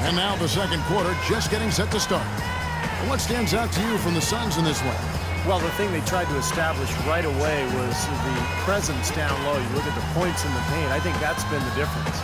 And now the second quarter just getting set to start. What stands out to you from the Suns in this one? Well, the thing they tried to establish right away was the presence down low. You look at the points in the paint. I think that's been the difference.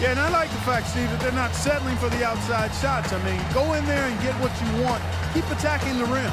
Yeah, and I like the fact, Steve, that they're not settling for the outside shots. I mean, go in there and get what you want. Keep attacking the rim.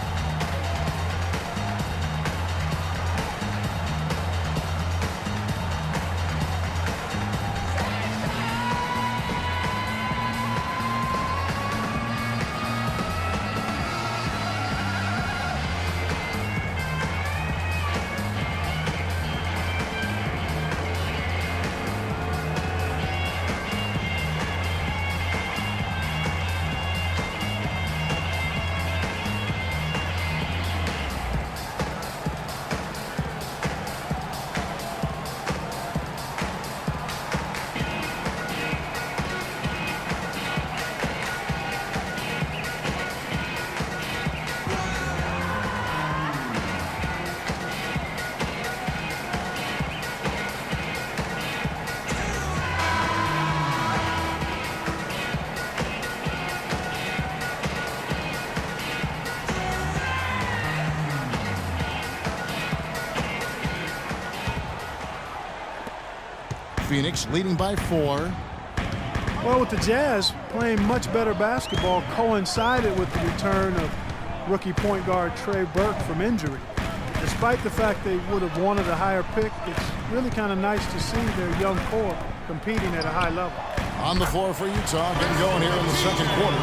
Phoenix leading by 4. Well, with the Jazz playing much better basketball coincided with the return of rookie point guard Trey Burke from injury. Despite the fact they would have wanted a higher pick, it's really kind of nice to see their young core competing at a high level. On the floor for Utah, getting going here in the second quarter.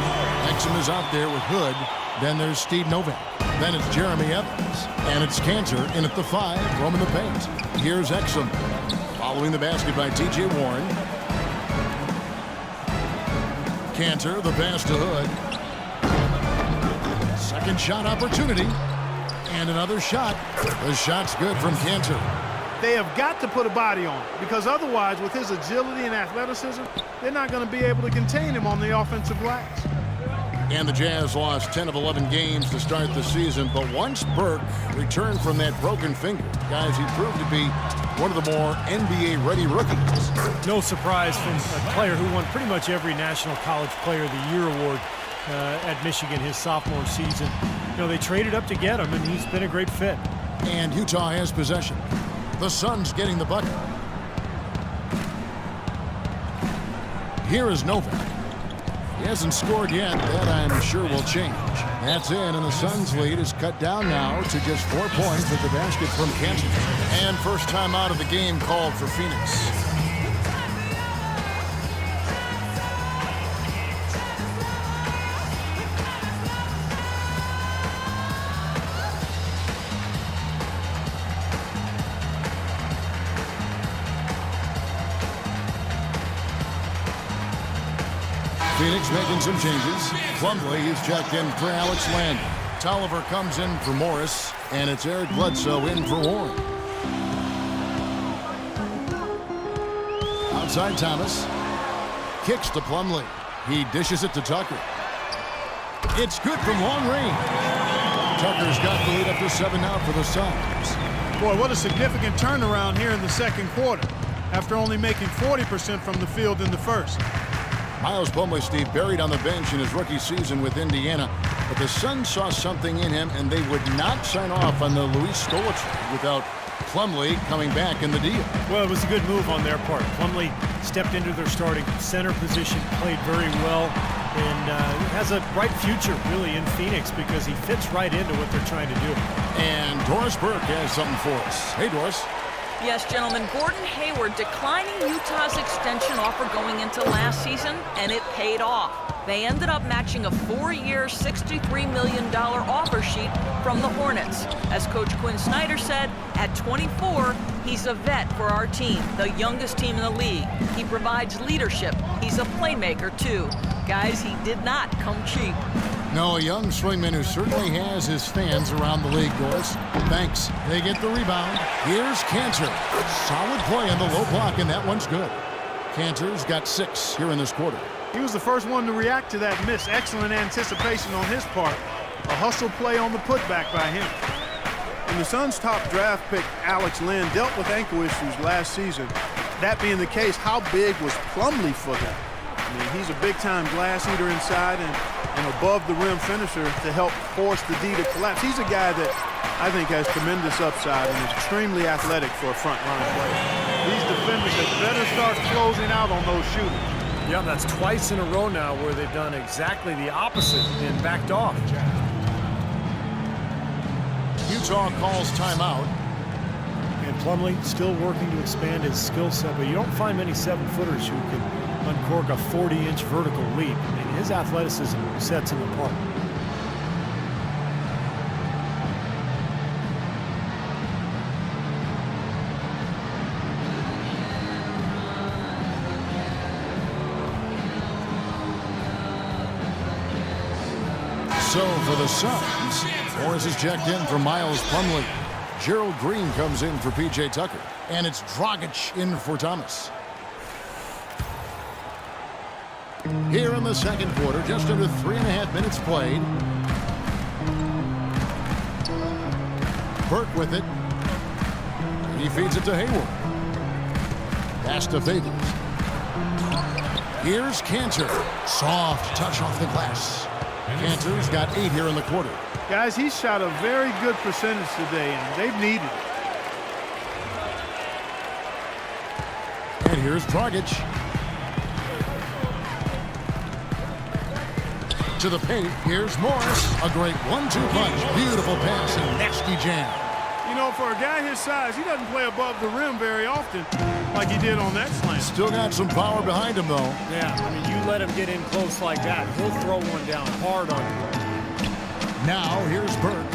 Exum is out there with Hood. Then there's Steve Novak. Then it's Jeremy Evans. And it's Cantor in at the 5, roaming the paint. Here's Exum. Following the basket by T.J. Warren. Cantor, the pass to Hood. Second shot opportunity. And another shot. The shot's good from Cantor. They have got to put a body on it, because otherwise, with his agility and athleticism, they're not going to be able to contain him on the offensive glass. And the Jazz lost 10 of 11 games to start the season, but once Burke returned from that broken finger, guys, he proved to be one of the more NBA-ready rookies. No surprise from a player who won pretty much every National College Player of the Year award at Michigan his sophomore season. You know, they traded up to get him, and he's been a great fit. And Utah has possession. The Suns getting the bucket. Here is Novak. He hasn't scored yet. That, I'm sure, will change. That's in, and the Suns' lead is cut down now to just 4 points at the basket from Cantor. And first time out of the game called for Phoenix. Phoenix making some changes. Plumlee is checked in for Alex Land. Tolliver comes in for Morris, and it's Eric Bledsoe in for Warren. Outside Thomas. Kicks to Plumlee. He dishes it to Tucker. It's good from long range. Tucker's got the lead up to 7 now for the Suns. Boy, what a significant turnaround here in the second quarter, after only making 40% from the field in the first. Miles Plumlee, Steve, buried on the bench in his rookie season with Indiana, but the Suns saw something in him, and they would not sign off on the Luis Scola trade without Plumlee coming back in the deal. Well, it was a good move on their part. Plumlee stepped into their starting center position, played very well, and has a bright future, really, in Phoenix because he fits right into what they're trying to do. And Doris Burke has something for us. Hey, Doris. Yes, gentlemen, Gordon Hayward declining Utah's extension offer going into last season, and it paid off. They ended up matching a 4-year, $63 million offer sheet from the Hornets. As Coach Quinn Snyder said, at 24, he's a vet for our team, the youngest team in the league. He provides leadership. He's a playmaker, too. Guys, he did not come cheap. No, a young swingman who certainly has his fans around the league, Doris. Thanks. They get the rebound. Here's Cantor. Solid play on the low block, and that one's good. Cantor's got 6 here in this quarter. He was the first one to react to that miss. Excellent anticipation on his part. A hustle play on the putback by him. And the Suns' top draft pick, Alex Len, dealt with ankle issues last season. That being the case, how big was Plumlee for them? mean, he's a big-time glass eater inside and above-the-rim finisher to help force the D to collapse. He's a guy that I think has tremendous upside and is extremely athletic for a front-line player. These defenders had better start closing out on those shooters. Yeah, that's twice in a row now where they've done exactly the opposite and backed off. Utah calls timeout. And Plumlee still working to expand his skill set, but you don't find many 7-footers who can uncork a 40-inch vertical leap. I mean, his athleticism sets him apart. So for the Suns, Morris is checked in for Miles Plumlee. Gerald Green comes in for P.J. Tucker. And it's Dragic in for Thomas. Here in the second quarter, just under 3.5 minutes played. Burke with it. He feeds it to Hayward. Pass to Favors. Here's Cantor. Soft touch off the glass. Cantor's got 8 here in the quarter. Guys, he's shot a very good percentage today, and they've needed it. And here's Dragic. To the paint, here's Morris. A great 1-2 punch. Beautiful pass and nasty jam. You know, for a guy his size, he doesn't play above the rim very often like he did on that slam. Still got some power behind him, though. Yeah, I mean, you let him get in close like that, he'll throw one down hard on you. Now, here's Burke.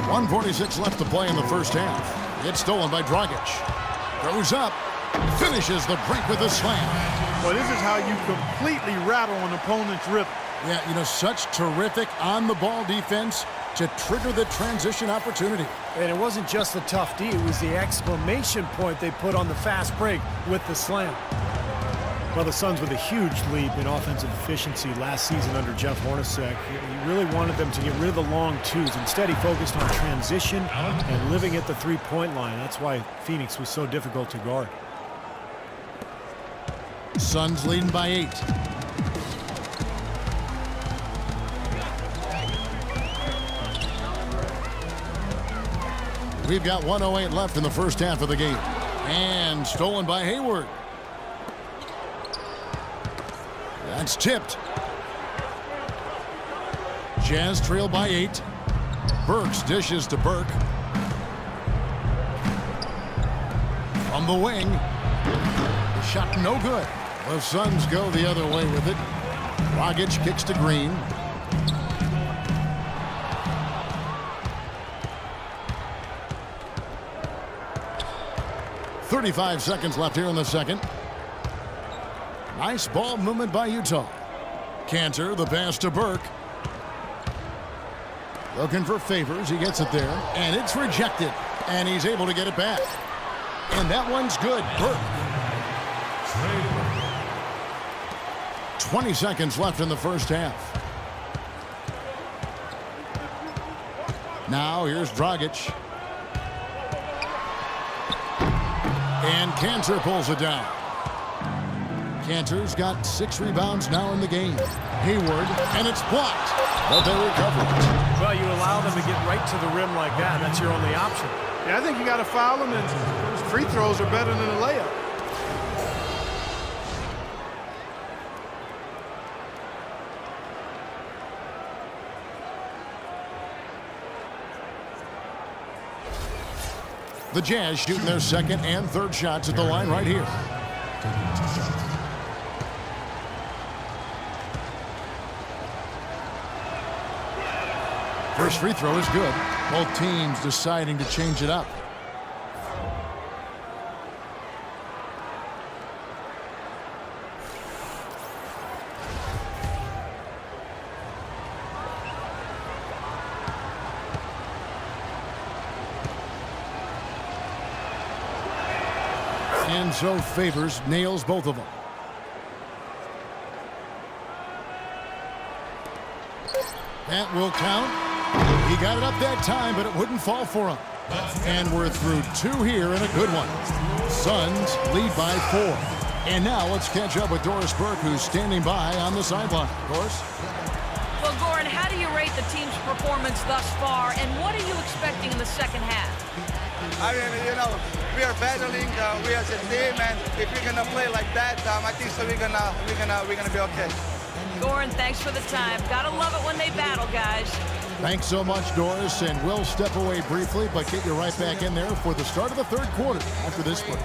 1:46 left to play in the first half. It's stolen by Dragic. Goes up. Finishes the break with a slam. Well, this is how you completely rattle an opponent's rhythm. Yeah, you know, such terrific on-the-ball defense to trigger the transition opportunity. And it wasn't just the tough D, it was the exclamation point they put on the fast break with the slam. Well, the Suns with a huge leap in offensive efficiency last season under Jeff Hornacek. He really wanted them to get rid of the long twos. Instead, he focused on transition and living at the three-point line. That's why Phoenix was so difficult to guard. Suns leading by 8. We've got 1:08 left in the first half of the game. And stolen by Hayward. That's tipped. Jazz trail by 8. Burks dishes to Burke. From the wing. Shot no good. The Suns go the other way with it. Dragic kicks to Green. .35 seconds left here in the second. Nice ball movement by Utah. Cantor, the pass to Burke. Looking for Favors. He gets it there. And it's rejected. And he's able to get it back. And that one's good. Burke. 20 seconds left in the first half. Now here's Dragic. And Cantor pulls it down. Cantor's got 6 rebounds now in the game. Hayward, and it's blocked. But they recover it. Well, you allow them to get right to the rim like that. That's your only option. Yeah, I think you got to foul them, and free throws are better than a layup. The Jazz shooting their second and third shots at the line right here. First free throw is good. Both teams deciding to change it up. And so Favors nails both of them. That will count. He got it up that time, but it wouldn't fall for him. And we're through 2 here and a good one. Suns lead by 4. And now let's catch up with Doris Burke, who's standing by on the sideline. Doris? Well, Goran, how do you rate the team's performance thus far, and what are you expecting in the second half? I mean, we are battling. We as a team, and if we're gonna play like that, I think so. We're gonna be okay. Goran, thanks for the time. Gotta love it when they battle, guys. Thanks so much, Doris, and we'll step away briefly, but get you right back in there for the start of the third quarter after this break.